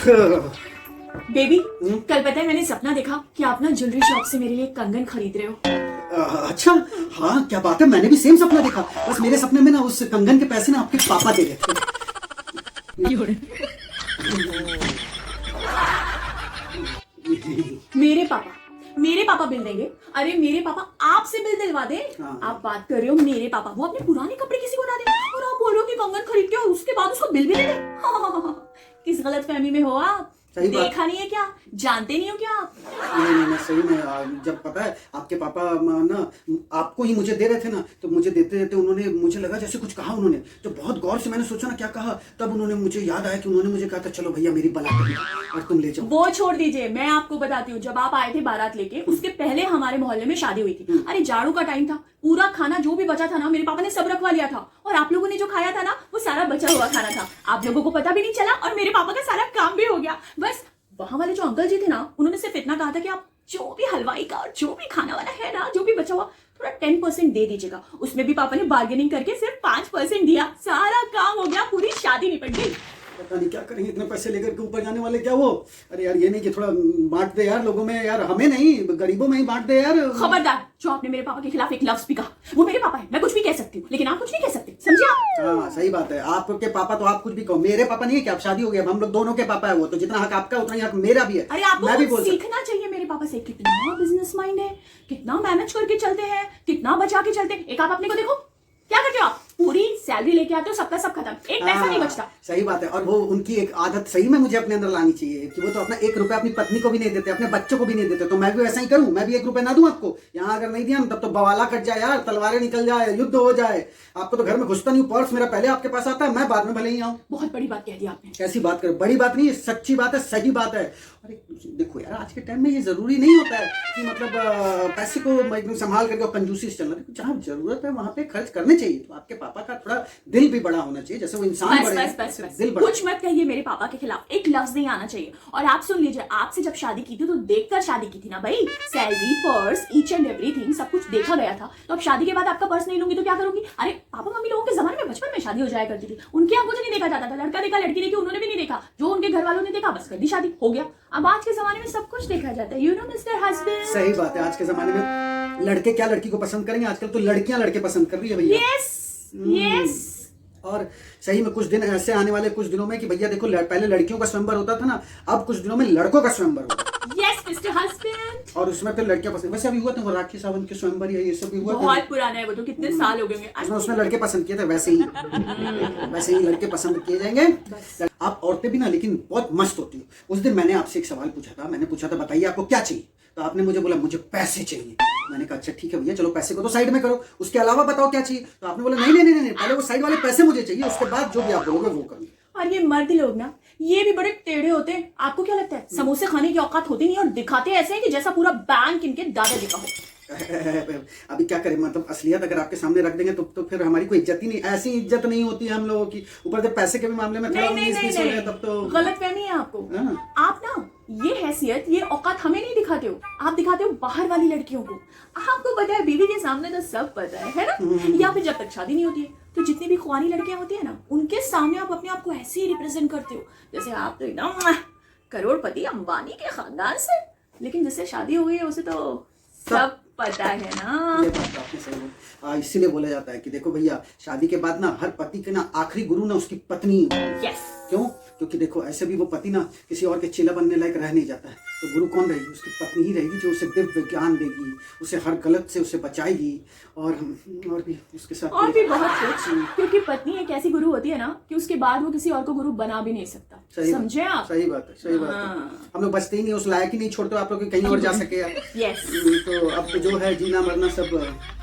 Baby, कल पता है मैंने सपना देखा कि आप ना ज्वेलरी शॉप से मेरे लिए कंगन खरीद रहे हो। अच्छा, हाँ क्या बात है, मैंने भी सेम सपना देखा। बस मेरे सपने में ना उस कंगन के पैसे ना आपके पापा दे रहे थे। मेरे पापा बिल देंगे? अरे मेरे पापा आपसे बिल दिलवा दे। हाँ। आप बात कर रहे हो मेरे पापा, वो अपने पुराने कपड़े किसी को ना दे, और आप बोल रहे हो कि कंगन खरीद के और उसके बाद उसको बिल भी दे दे। किस गलत फहमी में हो आप? सही बात। देखा नहीं है क्या? जानते नहीं हो क्या आप? नहीं, सही में जब पता है आपके पापा ना आपको ही मुझे दे रहे थे ना, तो मुझे देते देते उन्होंने, मुझे लगा जैसे कुछ कहा उन्होंने, तो बहुत गौर से मैंने सोचा ना क्या कहा, तब उन्होंने मुझे याद आया कि उन्होंने मुझे कहा था चलो भैया मेरी बारात है और तुम ले जाओ। वो छोड़ दीजिए, मैं आपको बताती हूँ। जब आप आए थे बारात लेके, उसके पहले हमारे मोहल्ले में शादी हुई थी। अरे झाड़ू का टाइम था, पूरा खाना जो भी बचा था ना मेरे पापा ने सब रखवा लिया था, और आप लोगों ने जो खाया था ना वो सारा बचा हुआ खाना था। आप लोगों को पता भी नहीं चला और मेरे पापा का सारा काम भी हो गया। बस वहां वाले जो अंकल जी थे ना, उन्होंने सिर्फ इतना कहा था कि आप जो भी हलवाई का और जो भी खाना वाला है ना, जो भी बचा हुआ थोड़ा 10% दे दीजिएगा। उसमें भी पापा ने बार्गेनिंग करके सिर्फ 5% दिया। सारा काम हो गया, पूरी शादी निपट गई। पता नहीं क्या करेंगे इतने पैसे लेकर के ऊपर जाने वाले क्या वो। अरे यार ये नहीं कि थोड़ा बांट दे यार लोगों में, यार हमें नहीं गरीबों में ही बांट दे यार। खबरदार, जो आपने मेरे पापा के खिलाफ एक लफ्ज भी कहा, वो मेरे पापा है, मैं कुछ भी कह सकती हूँ, लेकिन आप कुछ नहीं कह सकते, समझे आप? हाँ सही बात है, आपके पापा तो आप कुछ भी कहो, मेरे पापा नहीं है कि आप शादी हो गया, हम लोग दोनों के पापा है, वो तो जितना हक आपका उतना ही हक मेरा भी है। अरे आपको मैं भी कुछ बोल सीखना चाहिए मेरे पापा से। कितना बिजनेस माइंड है, कितना मैनेज करके चलते हैं, कितना बचा के चलते हैं। एक आप अपने को देखो, क्या करते हो आप? पूरी सैलरी लेके आते हो, सबका सब खत्म, एक पैसा नहीं बचता। सही बात है, और वो उनकी एक आदत सही में मुझे अपने अंदर लानी चाहिए कि वो तो अपना 1 रुपया अपनी पत्नी को भी नहीं देते, अपने बच्चों को भी नहीं देते, तो मैं भी वैसा ही करूं, मैं भी 1 रुपया ना दूं आपको। यहाँ अगर नहीं दिया तब तो बवाला कट जाए यार, तलवारें निकल जाए, युद्ध हो जाए। आपको तो घर में घुसता नहीं, पर्स मेरा पहले आपके पास आता है, मैं बाद में भले ही आऊं। बहुत बड़ी बात कह दी आपने। कैसी बात कर, बड़ी बात नहीं, सच्ची बात है, सही बात है। अरे देखो यार आज के टाइम में ये जरूरी नहीं होता है कि मतलब पैसे को एकदम संभाल करके कंजूसी से चलना। जहाँ जरूरत है वहां पे खर्च करने चाहिए। तो आपके पापा का थोड़ा दिल भी बड़ा होना चाहिए, जैसे वो इंसान बड़े हैं, बस दिल बड़ा। कुछ मत कहिए मेरे पापा के खिलाफ, एक लफ्ज नहीं आना चाहिए। और आप सुन लीजिए, आपसे जब शादी की थी तो देखकर शादी की थी ना भाई। Salary, purse, each and everything सब कुछ देखा गया था। तो अब शादी के बाद आपका पर्स नहीं लूंगी तो क्या करूंगी? अरे पापा मम्मी लोगों के जमाने में बचपन में शादी हो जाया करती थी, उनकी आंखों से नहीं देखा जाता था। लड़का देखा, लड़की देखी, उन्होंने भी नहीं देखा, जो उनके घर वालों ने देखा बस कर दी शादी, हो गया। अब आज के जमाने में सब कुछ देखा जाता है, यू नो मिस्टर हस्बैंड। सही बात है, आज के जमाने में लड़के क्या लड़की को पसंद करेंगे, आजकल तो लड़कियां लड़के पसंद कर रही है भैया। यस। और सही में कुछ दिन ऐसे आने वाले कुछ दिनों में कि भैया देखो पहले लड़कियों का स्वयंवर होता था ना, अब कुछ दिनों में लड़कों का स्वयंवर होगा। Yes mister husband. और उसमें फिर लड़कियां पसंद, वैसे अभी हुआ था वो राखी सावंत के स्वयंवर या ये सब भी हुआ था। बहुत पुराना है वो, तो कितने साल हो गए उसमें लड़के पसंद किए थे, वैसे ही लड़के पसंद किए जाएंगे। आप औरतें भी ना लेकिन बहुत मस्त होती हो। उस दिन मैंने आपसे एक सवाल पूछा था, मैंने पूछा था बताइए आपको क्या चाहिए, तो आपने मुझे बोला मुझे पैसे चाहिए। मैंने कहा अच्छा ठीक है भैया, चलो पैसे को तो साइड में करो, उसके अलावा बताओ क्या चाहिए। तो आपने बोला नहीं, पहले वो साइड वाले पैसे मुझे चाहिए, उसके बाद जो भी आप बोलोगे वो करूंगी। और ये मर्द लोग ना, ये भी बड़े टेढ़े होते हैं। आपको क्या लगता है समोसे खाने की औकात होती नहीं, और दिखाते ऐसे हैं कि जैसा पूरा बैंक इनके दादाजी का हो। अभी क्या करें, मतलब असलियत अगर आपके सामने रख देंगे तो फिर हमारी कोई इज्जत ही नहीं, ऐसी इज्जत नहीं होती है हम लोगों की। ऊपर जब पैसे के भी मामले में थोड़ा 19-20 हो गए तब तो गलत फहमी है आपको। आप ना ये हैसियत, ये औकात हमें नहीं दिखाते हो, आप दिखाते हो बाहर वाली लड़कियों को। आपको पता है बीवी के सामने तो सब पता है ना। या फिर जब तक शादी नहीं होती है तो जितनी भी खुआनी लड़कियां होती है ना, उनके सामने आप अपने आप को ऐसे ही रिप्रेजेंट करते हो जैसे आप तो एकदम करोड़पति अंबानी के खानदान से। लेकिन जिससे शादी हो गई है उसे तो सब पता है ना। ये बात आपने सही बोली। इसीलिए बोला जाता है कि देखो भैया शादी के बाद ना हर पति के ना आखिरी गुरु ना उसकी पत्नी होती है। यस। क्यों? क्योंकि देखो ऐसे भी वो पति ना किसी और के चेला बनने लायक रह नहीं जाता है, तो गुरु कौन रहेगी? उसकी पत्नी ही रहेगी, जो उसे दिव्य ज्ञान देगी, उसे हर गलत से उसे बचाएगी, और भी उसके साथ और भी बहुत कुछ। क्योंकि पत्नी एक ऐसी गुरु होती है ना कि उसके बाद वो किसी और को गुरु बना भी नहीं सकता। समझे आप? सही बात है, सही बात है। हम लोग बचते ही नहीं, उस लायक ही नहीं छोड़ते आप लोग कहीं और जा सके यार। यस। तो अब तो जो है जीना मरना सब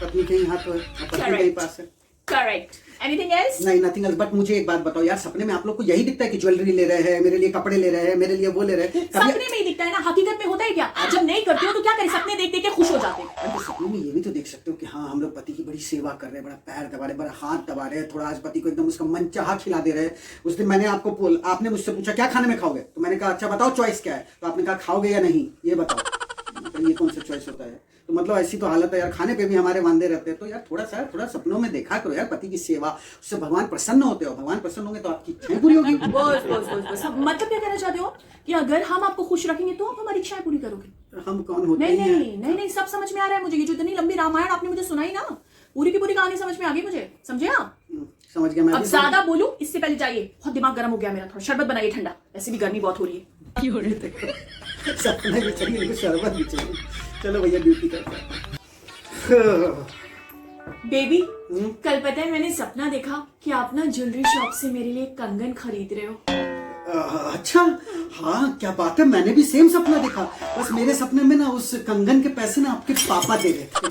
पत्नी के ही हाथ है, पत्नी के ही पास है। करेक्ट। Anything else? नहीं, नथिंग एल्स। बट मुझे एक बात बताओ यार, सपने में आप लोग को यही दिखता है कि ज्वेलरी ले रहे हैं, मेरे लिए कपड़े ले रहे हैं, मेरे लिए वो ले रहे हैं? सपने में ही दिखता है ना, हकीकत में होता है क्या? जब नहीं करते हो तो क्या करें, सपने देख देख के खुश हो जाते हैं। तो सपने में ये भी तो देख सकते हो कि हाँ हम लोग पति की बड़ी सेवा कर रहे हैं, बड़ा पैर दबा रहे, बड़ा हाथ दबा रहे हैं, थोड़ा आज पति को एकदम उसका मनचाहा खिला दे रहे हैं। उस दिन मैंने आपने मुझसे पूछा क्या खाने में खाओगे, तो मैंने कहा अच्छा बताओ चॉइस क्या है, तो आपने कहा खाओगे या नहीं, ये बताओ। तो ये कौन सा चॉइस होता है? तो मतलब ऐसी तो हालत है यार, खाने पे भी हमारे वांदे रहते हैं। तो यार थोड़ा सपनों में देखा करो यार, पति की सेवा, उससे भगवान प्रसन्न होते हो, भगवान प्रसन्न होंगे तो आपकी इच्छाएं पूरी होगी। बस मतलब क्या कहना चाहते हो कि अगर हम आपको खुश रखेंगे तो आप हमारी इच्छाएं पूरी करोगे? हम कौन होते नहीं हैं? नहीं नहीं नहीं, सब समझ में आ रहा है मुझे। ये जो इतनी लंबी रामायण आपने मुझे सुनाई ना, पूरी की पूरी कहानी समझ में आ गई मुझे, समझे आप? समझ गया मैं। अब ज्यादा बोलूं इससे पहले जाइए, बहुत दिमाग गर्म हो गया मेरा, थोड़ा शरबत बनाइए ठंडा, ऐसे भी गर्मी बहुत हो रही है। सपना भी चाहिए, इनको शरबत भी चाहिए। चलो भैया ड्यूटी करते हैं। बेबी, कल पता है मैंने सपना देखा कि आप ना ज्वेलरी शॉप से मेरे लिए कंगन खरीद रहे हो। अच्छा, हाँ क्या बात है, मैंने भी सेम सपना देखा। बस मेरे सपने में ना उस कंगन के पैसे ना आपके पापा दे रहे थे।